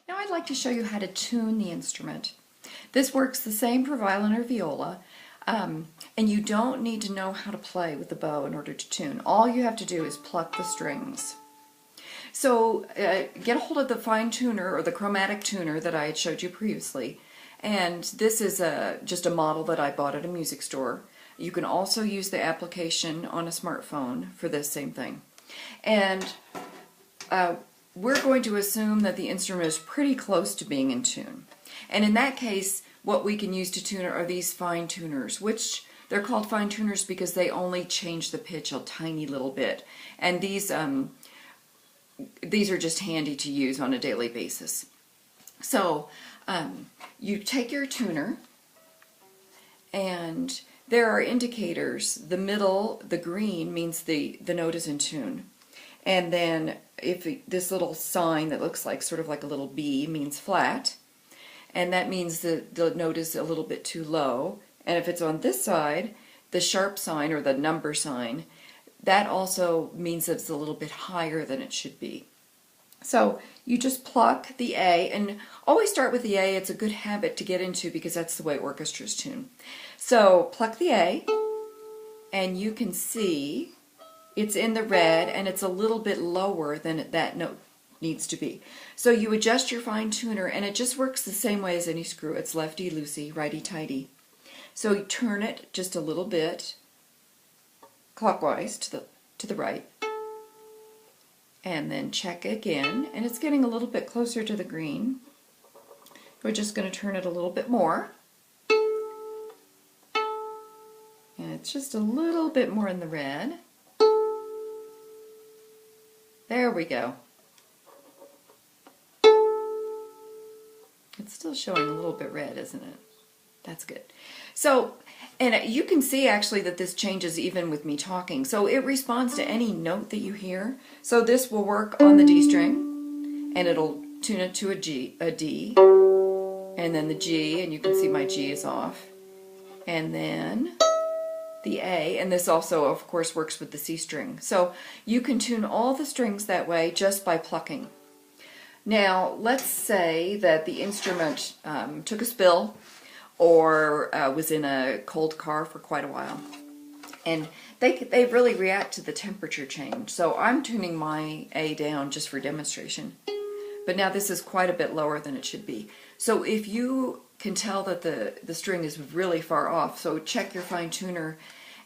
Now I'd like to show you how to tune the instrument. This works the same for violin or viola, and you don't need to know how to play with the bow in order to tune. All you have to do is pluck the strings. So get a hold of the fine tuner or the chromatic tuner that I had showed you previously, and this is just a model that I bought at a music store. You can also use the application on a smartphone for this same thing. And we're going to assume that the instrument is pretty close to being in tune. And in that case, what we can use to tune it are these fine tuners, which they're called fine tuners because they only change the pitch a tiny little bit. And these are just handy to use on a daily basis. So you take your tuner, and there are indicators. The middle, the green, means the note is in tune. And then if this little sign that looks like sort of like a little B means flat, and that means that the note is a little bit too low. And if it's on this side, the sharp sign or the number sign, that also means that it's a little bit higher than it should be. So you just pluck the A, and always start with the A. It's a good habit to get into because that's the way orchestras tune. So pluck the A, and you can see it's in the red, and it's a little bit lower than that note needs to be. So you adjust your fine tuner, and it just works the same way as any screw. It's lefty-loosey, righty-tighty. So you turn it just a little bit clockwise to the right, and then check again, and it's getting a little bit closer to the green. We're just going to turn it a little bit more, and it's just a little bit more in the red. There we go. It's still showing a little bit red, isn't it? That's good. So, and you can see actually that this changes even with me talking. So it responds to any note that you hear. So this will work on the D string, and it'll tune it to a D, and then the G, and you can see my G is off, and then the A, and this also of course works with the C string. So you can tune all the strings that way just by plucking. Now let's say that the instrument took a spill or was in a cold car for quite a while, and they really react to the temperature change. So I'm tuning my A down just for demonstration, but now this is quite a bit lower than it should be. So if you can tell that the string is really far off, so check your fine tuner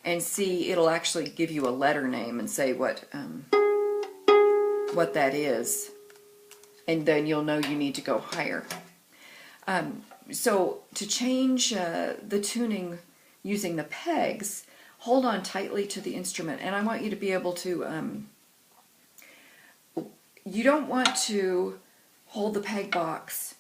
and see. It'll actually give you a letter name and say what that is, and then you'll know you need to go higher. So to change the tuning using the pegs, hold on tightly to the instrument, and I want you to be able to, you don't want to hold the peg box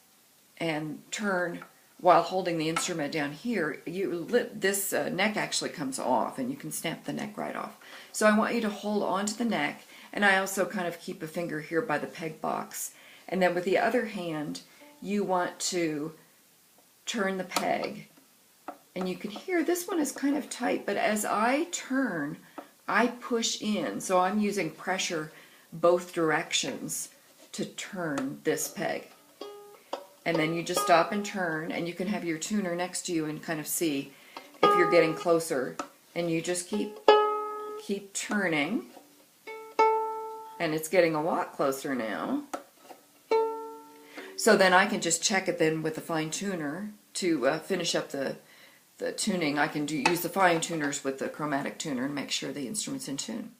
and turn while holding the instrument down here. This neck actually comes off, and you can snap the neck right off. So I want you to hold on to the neck, and I also kind of keep a finger here by the peg box. And then with the other hand, you want to turn the peg. And you can hear this one is kind of tight, but as I turn, I push in. So I'm using pressure both directions to turn this peg. And then you just stop and turn, and you can have your tuner next to you and kind of see if you're getting closer. And you just keep turning, and it's getting a lot closer now. So then I can just check it then with the fine tuner to finish up the tuning. I can use the fine tuners with the chromatic tuner and make sure the instrument's in tune.